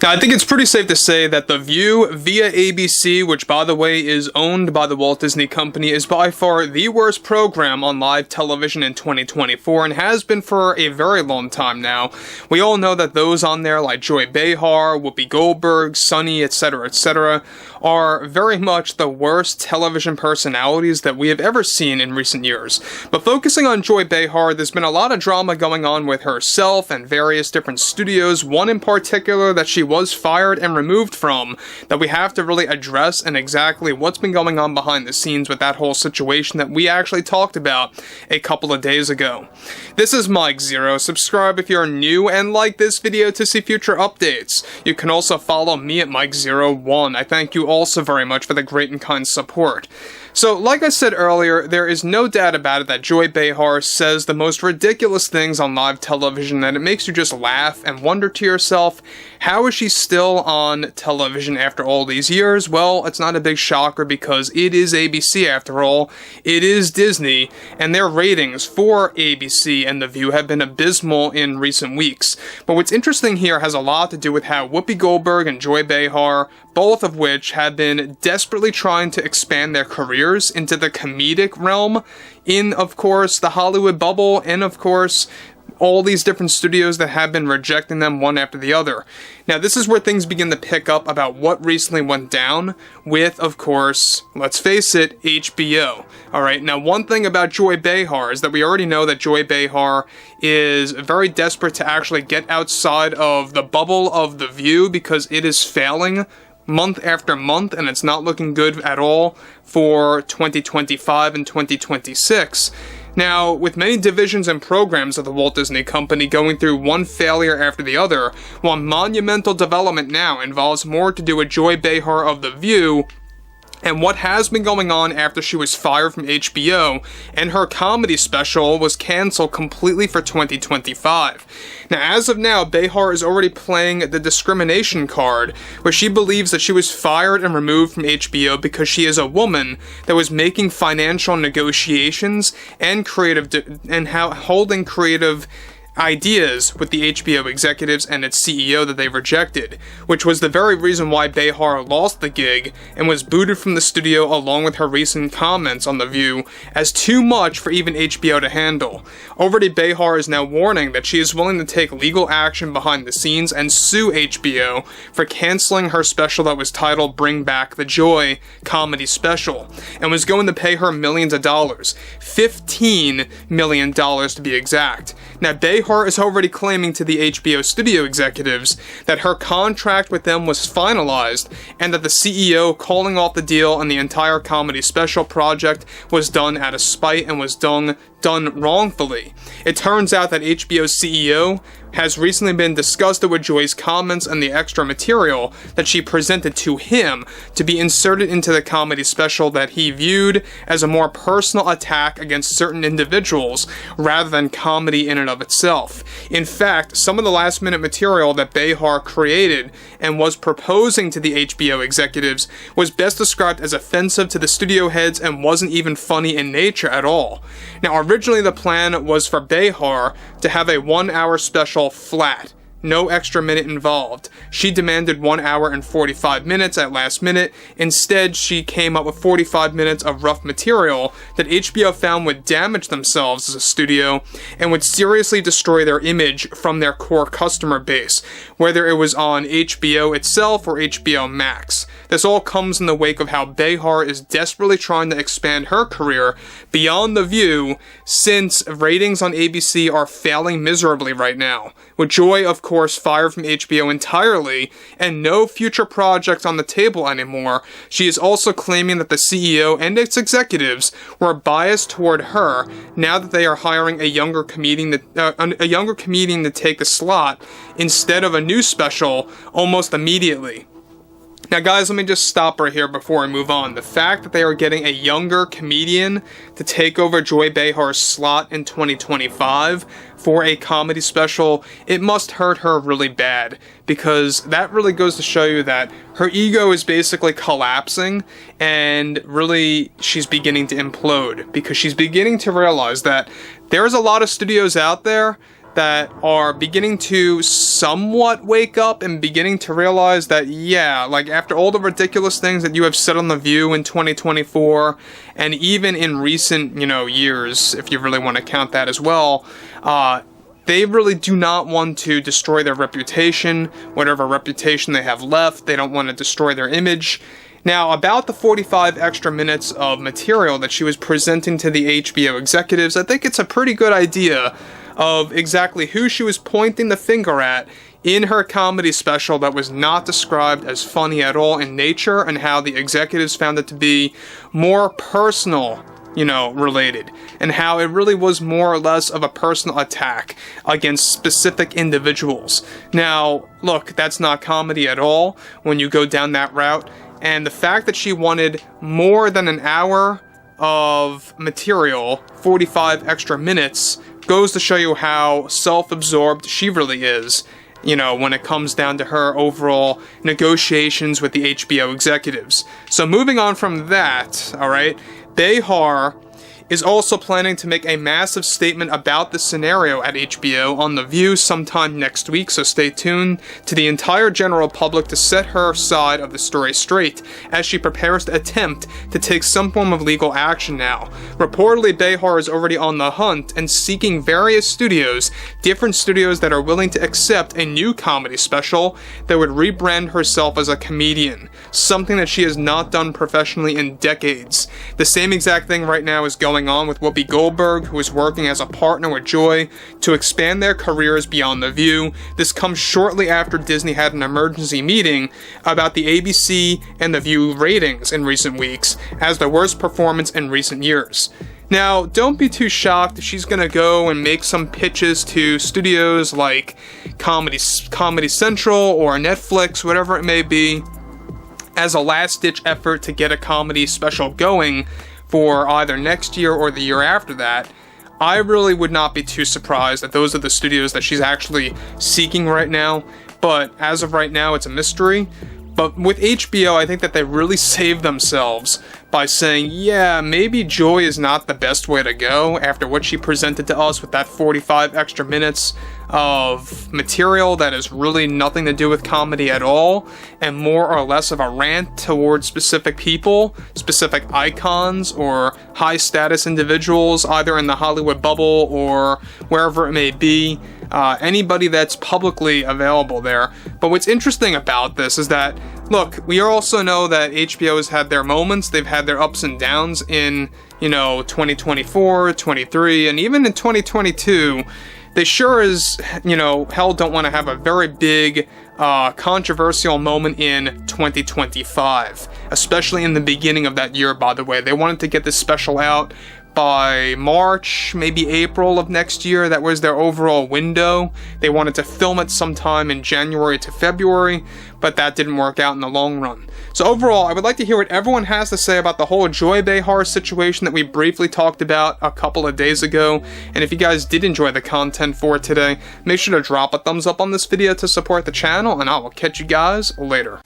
Now, I think it's pretty safe to say that The View via ABC, which by the way is owned by the Walt Disney Company, is by far the worst program on live television in 2024 and has been for a very long time now. We all know that those on there like Joy Behar, Whoopi Goldberg, Sunny, etc., are very much the worst television personalities that we have ever seen in recent years. But focusing on Joy Behar, there's been a lot of drama going on with herself and various different studios, one in particular that she was fired and removed from, that we have to really address, and exactly what's been going on behind the scenes with that whole situation that we actually talked about a couple of days ago. This is Mike Zero. Subscribe if you're new and like this video to see future updates. You can also follow me at Mike01. I thank you also very much for the great and kind support. So, like I said earlier, there is no doubt about it that Joy Behar says the most ridiculous things on live television that it makes you just laugh and wonder to yourself, how is she still on television after all these years? Well, it's not a big shocker because it is ABC after all. It is Disney, and their ratings for ABC and The View have been abysmal in recent weeks. But what's interesting here has a lot to do with how Whoopi Goldberg and Joy Behar, both of which have been desperately trying to expand their careers into the comedic realm in, of course, the Hollywood bubble, and, of course, all these different studios that have been rejecting them one after the other. Now, this is where things begin to pick up about what recently went down with, of course, let's face it, HBO. Alright, now one thing about Joy Behar is that we already know that Joy Behar is very desperate to actually get outside of the bubble of The View because it is failing month after month, and it's not looking good at all for 2025 and 2026. Now, with many divisions and programs of the Walt Disney Company going through one failure after the other, one monumental development now involves more to do with Joy Behar of The View and what has been going on after she was fired from HBO, and her comedy special was cancelled completely for 2025. Now, as of now, Behar is already playing the discrimination card, where she believes that she was fired and removed from HBO because she is a woman that was making financial negotiations and holding creative ideas with the HBO executives and its CEO that they rejected, which was the very reason why Behar lost the gig and was booted from the studio along with her recent comments on The View as too much for even HBO to handle. Already Behar is now warning that she is willing to take legal action behind the scenes and sue HBO for canceling her special that was titled Bring Back the Joy comedy special, and was going to pay her millions of dollars, $15 million to be exact. Now, Behar is already claiming to the HBO studio executives that her contract with them was finalized and that the CEO calling off the deal and the entire comedy special project was done out of spite and was done wrongfully. It turns out that HBO's CEO has recently been disgusted with Joy's comments and the extra material that she presented to him to be inserted into the comedy special that he viewed as a more personal attack against certain individuals rather than comedy in and of itself. In fact, some of the last-minute material that Behar created and was proposing to the HBO executives was best described as offensive to the studio heads and wasn't even funny in nature at all. Now, originally the plan was for Behar to have a 1-hour special flat. No extra minute involved. She demanded 1 hour and 45 minutes at last minute. Instead, she came up with 45 minutes of rough material that HBO found would damage themselves as a studio and would seriously destroy their image from their core customer base, whether it was on HBO itself or HBO Max. This all comes in the wake of how Behar is desperately trying to expand her career beyond The View, since ratings on ABC are failing miserably right now. With Joy, of course, fired from HBO entirely, and no future projects on the table anymore, she is also claiming that the CEO and its executives were biased toward her now that they are hiring a younger comedian to take the slot instead of a new special almost immediately. Now guys, let me just stop right here before I move on. The fact that they are getting a younger comedian to take over Joy Behar's slot in 2025 for a comedy special, it must hurt her really bad, because that really goes to show you that her ego is basically collapsing, and really she's beginning to implode, because she's beginning to realize that there's a lot of studios out there that are beginning to somewhat wake up and beginning to realize that, yeah, like after all the ridiculous things that you have said on The View in 2024, and even in recent, years, if you really want to count that as well, they really do not want to destroy their reputation, whatever reputation they have left. They don't want to destroy their image. Now, about the 45 extra minutes of material that she was presenting to the HBO executives, I think it's a pretty good idea of exactly who she was pointing the finger at in her comedy special that was not described as funny at all in nature, and how the executives found it to be more personal, related, and how it really was more or less of a personal attack against specific individuals. Now, look, that's not comedy at all when you go down that route, and the fact that she wanted more than an hour of material, 45 extra minutes, goes to show you how self-absorbed she really is, when it comes down to her overall negotiations with the HBO executives. So moving on from that, alright, Behar is also planning to make a massive statement about the scenario at HBO on The View sometime next week, so stay tuned to the entire general public to set her side of the story straight, as she prepares to attempt to take some form of legal action now. Reportedly, Behar is already on the hunt and seeking various studios, different studios that are willing to accept a new comedy special that would rebrand herself as a comedian, something that she has not done professionally in decades. The same exact thing right now is going on with Whoopi Goldberg, who is working as a partner with Joy to expand their careers beyond The View. This comes shortly after Disney had an emergency meeting about the ABC and The View ratings in recent weeks as the worst performance in recent years. Now, don't be too shocked if she's gonna go and make some pitches to studios like Comedy Central or Netflix, whatever it may be, as a last-ditch effort to get a comedy special going for either next year or the year after that. I really would not be too surprised that those are the studios that she's actually seeking right now, but as of right now, it's a mystery. But with HBO, I think that they really saved themselves by saying, yeah, maybe Joy is not the best way to go after what she presented to us with that 45 extra minutes of material that has really nothing to do with comedy at all, and more or less of a rant towards specific people, specific icons, or high-status individuals, either in the Hollywood bubble or wherever it may be. Anybody that's publicly available there. But what's interesting about this is that, look, we also know that HBO has had their moments, they've had their ups and downs in, 2024, 23, and even in 2022. They sure as, hell don't want to have a very big, controversial moment in 2025. Especially in the beginning of that year, by the way. They wanted to get this special out by March, maybe April of next year. That was their overall window. They wanted to film it sometime in January to February, but that didn't work out in the long run. So overall, I would like to hear what everyone has to say about the whole Joy Behar situation that we briefly talked about a couple of days ago. And if you guys did enjoy the content for today, make sure to drop a thumbs up on this video to support the channel, and I will catch you guys later.